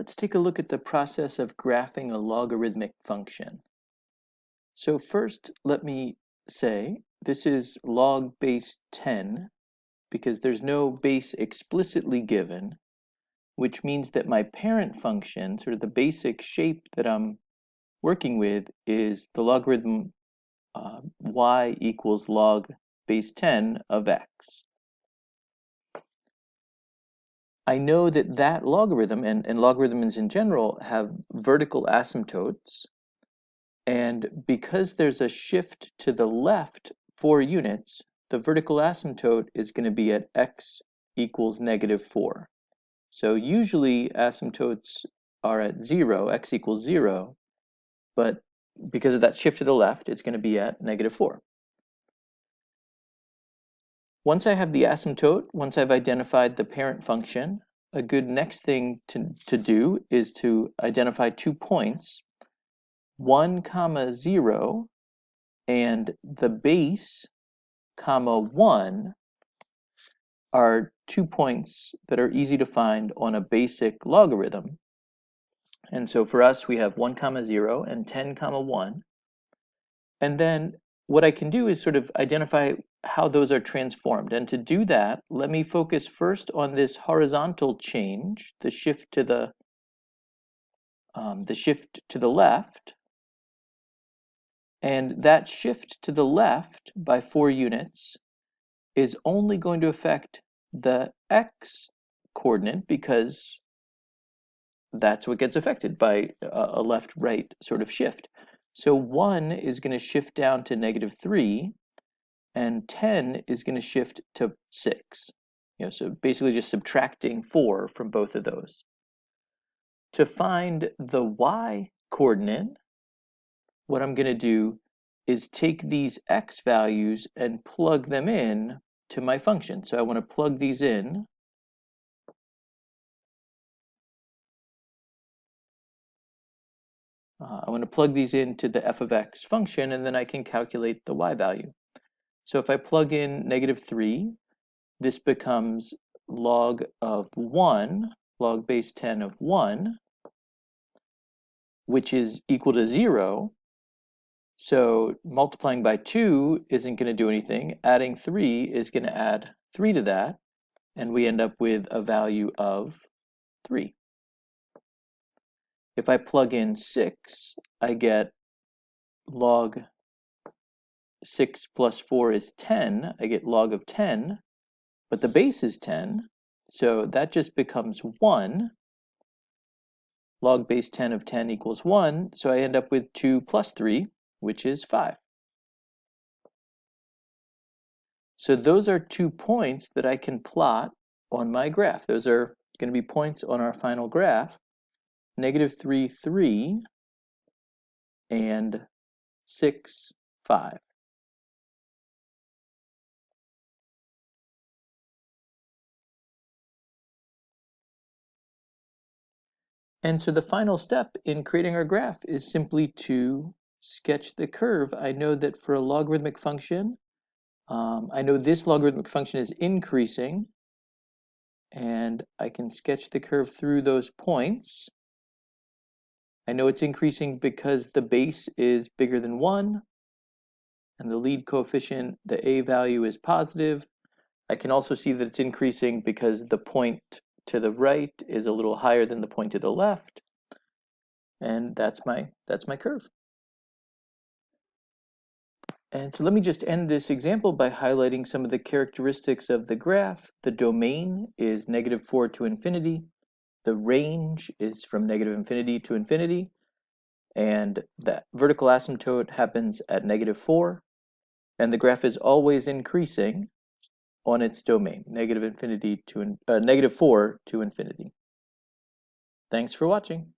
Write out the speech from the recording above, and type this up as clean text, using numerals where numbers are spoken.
Let's take a look at the process of graphing a logarithmic function. So first, let me say this is log base 10 because there's no base explicitly given, which means that my parent function, sort of the basic shape that I'm working with, is the logarithm y equals log base 10 of x. I know that that logarithm, and logarithms in general, have vertical asymptotes. And because there's a shift to the left 4 units, the vertical asymptote is going to be at x equals -4. So usually asymptotes are at 0, x equals 0, but because of that shift to the left, it's going to be at -4. Once I have the asymptote, once I've identified the parent function, a good next thing to do is to identify 2 points, 1, 0, and the base, 1 are 2 points that are easy to find on a basic logarithm. And so for us, we have 1, 0 and 10, 1. And then what I can do is sort of identify how those are transformed. And to do that, let me focus first on this horizontal change, the shift to the left. And that shift to the left by 4 units is only going to affect the x coordinate because that's what gets affected by a left-right sort of shift. So 1 is going to shift down to -3, and 10 is going to shift to 6. So basically just subtracting 4 from both of those. To find the y coordinate, what I'm going to do is take these x values and plug them in to my function. So I want to plug these in. I want to plug these into the f of x function, and then I can calculate the y value. So if I plug in -3, this becomes log of 1, log base 10 of 1, which is equal to 0. So multiplying by 2 isn't going to do anything. Adding 3 is going to add 3 to that, and we end up with a value of 3. If I plug in 6, I get log 6 plus 4 is 10. I get log of 10, but the base is 10, so that just becomes 1. Log base 10 of 10 equals 1, so I end up with 2 plus 3, which is 5. So those are 2 points that I can plot on my graph. Those are going to be points on our final graph, -3, 3, and 6, 5. And so the final step in creating our graph is simply to sketch the curve. I know that for a logarithmic function, I know this logarithmic function is increasing, and I can sketch the curve through those points. I know it's increasing because the base is bigger than 1, and the lead coefficient, the a value, is positive. I can also see that it's increasing because the point to the right is a little higher than the point to the left, and that's my curve. And so let me just end this example by highlighting some of the characteristics of the graph. The domain is -4 to infinity. The range is from -infinity to infinity. And that vertical asymptote happens at -4. And the graph is always increasing on its domain, -4 to infinity. Thanks for watching.